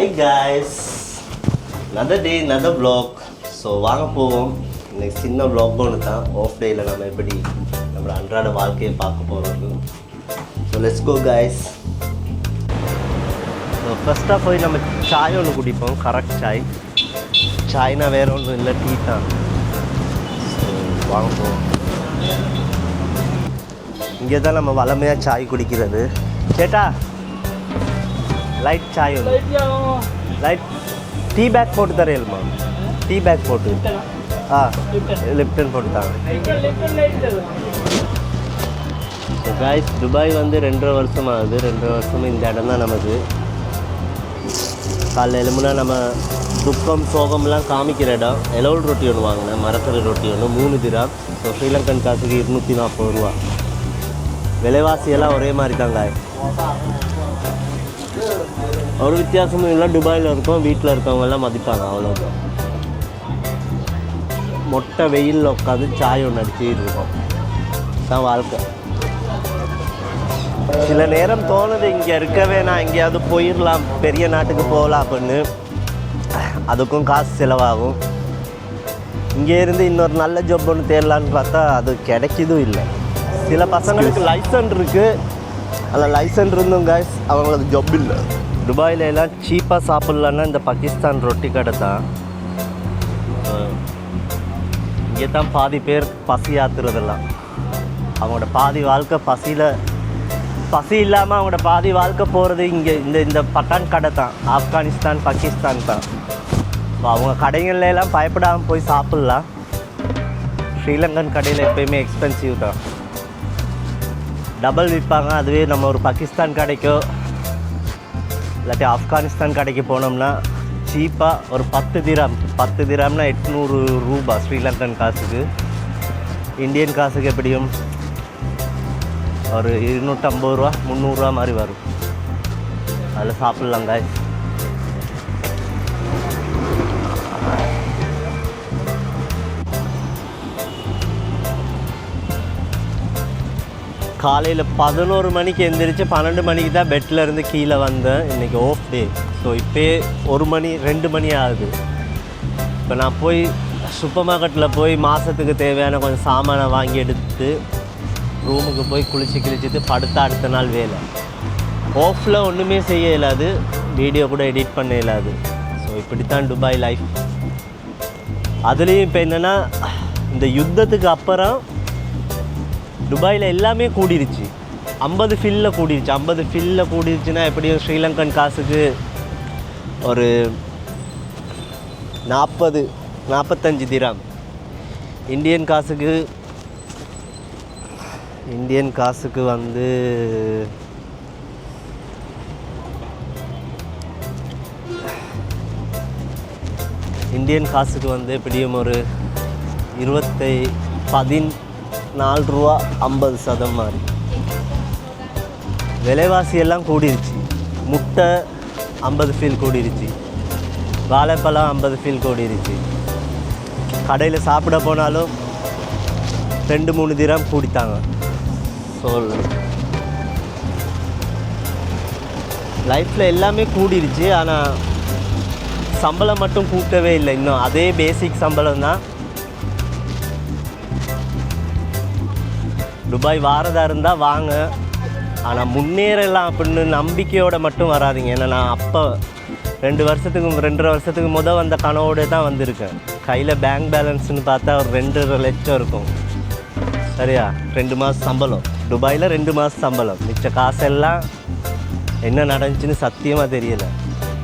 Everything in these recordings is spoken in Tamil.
Hey guys, another day, another vlog. So வாங்க போவோம். இன்னைக்கு சின்ன vlog ஒன்று தான். ஆஃப் டேயில் நம்ம எப்படி நம்ம அன்றாட வாழ்க்கையை பார்க்க போகிறோம். So let's go guys. So ஃபஸ்ட்டாக போய் நம்ம சாய் ஒன்று குடிப்போம். கரெக்ட் சாய். சாய்னா வேறு ஒன்றும் இல்லை, டீ தான். ஸோ வாங்க போவோம். இங்கே தான் நம்ம வளமையாக சாய் குடிக்கிறது. கேட்டா லைட் சாய் ஒன்று, லைட் டீ பேக் போட்டு தரையில்மா, டீ பேக் போட்டு லிப்டன் போட்டு தாங்க. ஸோ காய்ஸ், துபாய் வந்து 2.5 வருஷம் ஆகுது. 2.5 வருஷம் இந்த இடம் தான் நமக்கு. காலைல எழுமுனா நம்ம துக்கம் சோகம்லாம் காமிக்கிற இடம். எலோல் ரொட்டி ஒன்று வாங்கினேன், மரக்கறி ரொட்டி ஒன்று, 3 திராம். ஸோ ஸ்ரீலங்கன் காசுக்கு 240 ரூபா. விலைவாசியெல்லாம் ஒரே மாதிரி தான் காய், ஒரு வித்தியாசமும் இல்லை. துபாயில் இருக்கோம், வீட்டில் இருக்கவங்கெல்லாம் மதிப்பாங்க, அவ்வளோதான். மொட்டை வெயிலில் உட்காந்து சாய் ஒன்று அடிச்சுக்கிட்டு இருக்கோம். தான் வாழ்க்கை. சில நேரம் தோணுது இங்கே இருக்கவே நான் எங்கேயாவது போயிடலாம், பெரிய நாட்டுக்கு போகலாம் அப்படின்னு. அதுக்கும் காசு செலவாகும். இங்கே இருந்து இன்னொரு நல்ல ஜாப் ஒன்று தேடலான்னு பார்த்தா அது கிடைக்கதும் இல்லை. சில பசங்களுக்கு லைசன்ஸ் இருக்குது, அதில் லைசன்ஸ் இருந்தும் காய்ஸ் அவங்களுக்கு ஜாப் இல்லை. துபாயில் எல்லாம் சீப்பாக சாப்பிட்லான்னா இந்த பாகிஸ்தான் ரொட்டி கடை தான். இங்கே தான் பாதி பேர் பசி ஆத்துறதெல்லாம். அவங்களோட பாதி வாழ்க்கை பசி இல்லாமல் அவங்களோட பாதி வாழ்க்கை போகிறது இங்கே இந்த பட்டான் கடை தான். ஆப்கானிஸ்தான், பாகிஸ்தான் தான். அவங்க கடைகள்லாம் பயப்படாமல் போய் சாப்பிட்லாம். ஸ்ரீலங்கன் கடையில் எப்போயுமே எக்ஸ்பென்சிவ் தான், டபுள் விற்பாங்க. அதுவே நம்ம ஒரு பாகிஸ்தான் கடைக்கோ இல்லாட்டி ஆப்கானிஸ்தான் கடைக்கு போனோம்னா சீப்பாக ஒரு 10 திராம்னா 800 ரூபா ஸ்ரீலங்கன் காசுக்கு. இந்தியன் காசுக்கு எப்படியும் ஒரு 250 ரூபா 300 ரூபா மாதிரி வரும். அதில் சாப்பிட்லாம் காய்ஸ். காலையில் 11 மணிக்கு எழுந்திரிச்சு 12 மணிக்கு தான் பெட்டில் இருந்து கீழே வந்தேன். இன்றைக்கி ஆஃப் டே. ஸோ இப்போயே 1 மணி 2 மணி ஆகுது. இப்போ நான் போய் சூப்பர் மார்க்கெட்டில் போய் மாதத்துக்கு தேவையான கொஞ்சம் சாமானை வாங்கி எடுத்து ரூமுக்கு போய் கிழிச்சிட்டு படுத்தா அடுத்த நாள் வேலை. ஆஃபில் ஒன்றுமே செய்ய இயலாது, வீடியோ கூட எடிட் பண்ண இயலாது. ஸோ இப்படி தான் துபாய் லைஃப். அதுலேயும் இப்போ என்னென்னா, இந்த யுத்தத்துக்கு அப்புறம் துபாயில் எல்லாமே கூடிருச்சு. 50 ஃபில்லில் கூடிருச்சு. 50 ஃபில்லில் கூடிருச்சுன்னா எப்படியும் ஸ்ரீலங்கன் காசுக்கு ஒரு 40-45 திராம். இந்தியன் காசுக்கு வந்து எப்படியும் ஒரு 14 ரூபா 50 சதம் மாதிரி. விலைவாசியெல்லாம் கூடிருச்சு. முட்டை 50 ஃபீல் கூடிருச்சு, வாழைப்பழம் 50 ஃபீல் கூடிருச்சு. கடையில் சாப்பிட போனாலும் 2-3 திராம் கூடித்தாங்க. ஸோ லைஃப்பில் எல்லாமே கூடிருச்சு. ஆனால் சம்பளம் மட்டும் கூட்டவே இல்லை. இன்னும் அதே பேசிக் சம்பளம் தான். துபாய் வாரதாக இருந்தால் வாங்க, ஆனால் முன்னேறலாம் அப்படின்னு நம்பிக்கையோடு மட்டும் வராதிங்க. ஏன்னா நான் அப்போ 2.5 வருஷத்துக்கு வந்த கனவோடு தான் வந்திருக்கேன். கையில் பேங்க் பேலன்ஸ்னு பார்த்தா ஒரு 2.5 லட்சம் இருக்கும். சரியா, 2 மாதம் சம்பளம். துபாயில் 2 மாதம் சம்பளம். மிச்ச காசெல்லாம் என்ன நடந்துச்சுன்னு சத்தியமாக தெரியலை.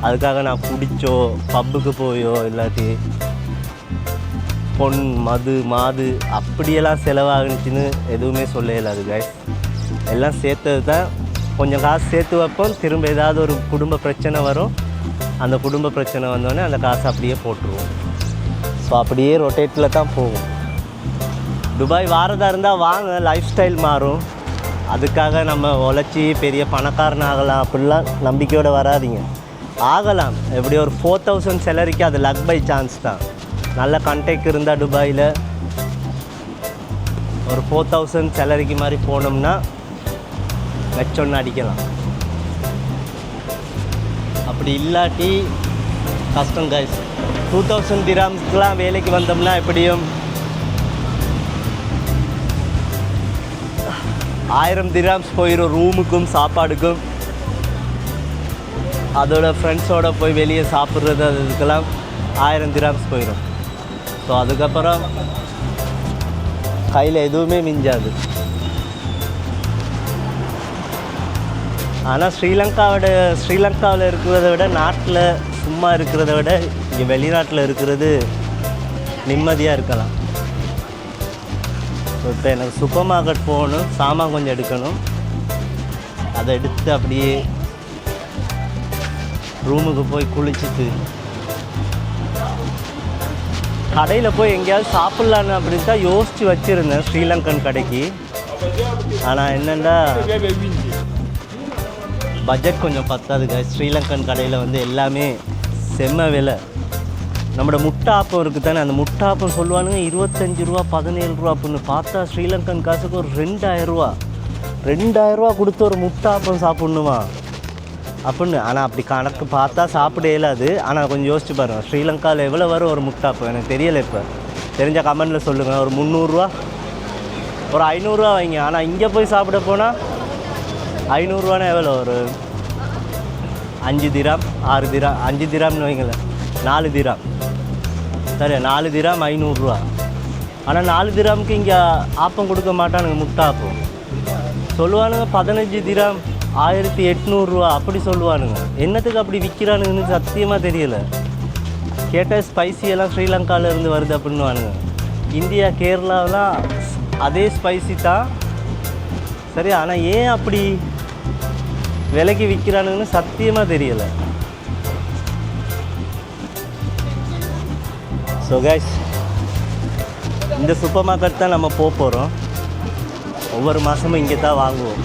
அதுக்காக நான் குடிச்சோ பப்புக்கு போயோ இல்லாட்டி பொன் மாது அப்படியெல்லாம் செலவாகுச்சுன்னு எதுவுமே சொல்ல இயலாது கைஸ். எல்லாம் சேர்த்தது தான். கொஞ்சம் காசு சேர்த்து வைப்போம், திரும்ப ஏதாவது ஒரு குடும்ப பிரச்சனை வரும். அந்த குடும்ப பிரச்சனை வந்தோடனே அந்த காசை அப்படியே போட்டுருவோம். ஸோ அப்படியே ரொட்டேட்டில் தான் போகும். துபாய் வாரதாக இருந்தால் வாங்க, லைஃப் ஸ்டைல் மாறும். அதுக்காக நம்ம உழைச்சி பெரிய பணக்காரன் ஆகலாம் அப்படிலாம் நம்பிக்கையோடு வராதிங்க. ஆகலாம், எப்படி ஒரு 4000 சேலரிக்கு அது லக் பை சான்ஸ் தான். நல்ல கான்டாக்ட் இருந்தால் துபாயில் ஒரு 4000 சேலரிக்கு மாதிரி போனோம்னா வச்சொன்று அடிக்கலாம். அப்படி இல்லாட்டி கஷ்டம் கைஸ். 2000 திராம்ஸ்க்குலாம் வேலைக்கு வந்தோம்னா எப்படியும் 1000 திராம்ஸ் போயிடும் ரூமுக்கும் சாப்பாடுக்கும். அதோட ஃப்ரெண்ட்ஸோடு போய் வெளியே சாப்பிட்றது அதுக்கெல்லாம் 1000 திராம்ஸ் போயிடும். ஸோ அதுக்கப்புறம் கையில் எதுவுமே மிஞ்சாது. ஆனால் ஸ்ரீலங்காவில் இருக்கிறத விட நாட்டில் சும்மா இருக்கிறத விட இங்கே வெளிநாட்டில் இருக்கிறது நிம்மதியாக இருக்கலாம். ஸோ இப்போ எனக்கு சூப்பர் மார்க்கெட் போகணும், சாமான் கொஞ்சம் எடுக்கணும். அதை எடுத்து அப்படியே ரூமுக்கு போய் குளிச்சுட்டு கடையில் போய் எங்கேயாவது சாப்பிட்லான்னு அப்படின்னு தான் யோசித்து வச்சுருந்தேன் ஸ்ரீலங்கன் கடைக்கு. ஆனால் என்னென்னா பட்ஜெட் கொஞ்சம் பத்தாதுங்க. ஸ்ரீலங்கன் கடையில் வந்து எல்லாமே செம்ம விலை. நம்மளோட முட்டாப்பம் இருக்குது தானே, அந்த முட்டாப்பம் சொல்லுவானுங்க 25 ரூபா 17 ரூபா அப்படின்னு. பார்த்தா ஸ்ரீலங்கன் காசுக்கு ஒரு 2000 ரூபா கொடுத்து ஒரு முட்டாப்பம் சாப்பிட்ணுமா அப்படின்னு. ஆனால் அப்படி கணக்கு பார்த்தா சாப்பிட இயலாது. ஆனால் கொஞ்சம் யோசிச்சு பாருங்கள், ஸ்ரீலங்காவில் எவ்வளோ வரும் ஒரு முட்டாப்பம் எனக்கு தெரியலை. இப்போ தெரிஞ்ச கமெண்டில் சொல்லுங்கள். ஒரு 300 ரூபா ஒரு 500 ரூபா வைங்க. ஆனால் இங்கே போய் சாப்பிட போனால் 500 ரூபானா எவ்வளோ, ஒரு 5 திராம் 6 திராம் 5 திராம்னு வைங்களேன், 4 திராம் சரி, 4 திராம் 500 ரூபா. ஆனால் 4 திராமுக்கு இங்கே ஆப்பம் கொடுக்க மாட்டானுங்க, முட்டாப்பம் சொல்லுவானுங்க 15 திராம் 1800 ரூபா அப்படி சொல்லுவானுங்க. என்னத்துக்கு அப்படி விற்கிறானுங்கன்னு சத்தியமாக தெரியலை. கேட்டால் ஸ்பைசி எல்லாம் ஸ்ரீலங்காவில் இருந்து வருது அப்படின்னுவானுங்க. இந்தியா கேரளாவெலாம் அதே ஸ்பைசி தான் சரி. ஆனால் ஏன் அப்படி விலைக்கு விற்கிறானுங்கன்னு சத்தியமாக தெரியலை. ஸோ கைஸ், இந்த சூப்பர் மார்க்கெட் தான் நம்ம போக போகிறோம். ஒவ்வொரு மாதமும் இங்கே தான் வாங்குவோம்.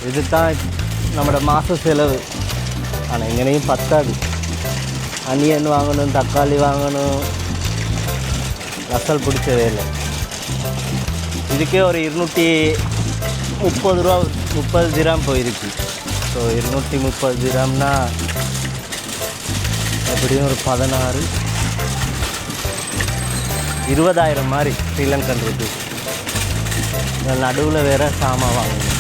இது தான் நம்மளோட மாத செலவு. ஆனால் எங்கேனையும் பத்தாது. அனியன் வாங்கணும், தக்காளி வாங்கணும், ரசல் பிடிச்ச வேலை. இதுக்கே ஒரு 230 ரூபா 30 திராம் போயிருக்கு. ஸோ 230 திராம்னா எப்படியும் ஒரு 16 20,000 மாதிரி ஸ்ரீலங்கன் ருபீஸ். நடுவில் வேறு சாமான் வாங்கணும்.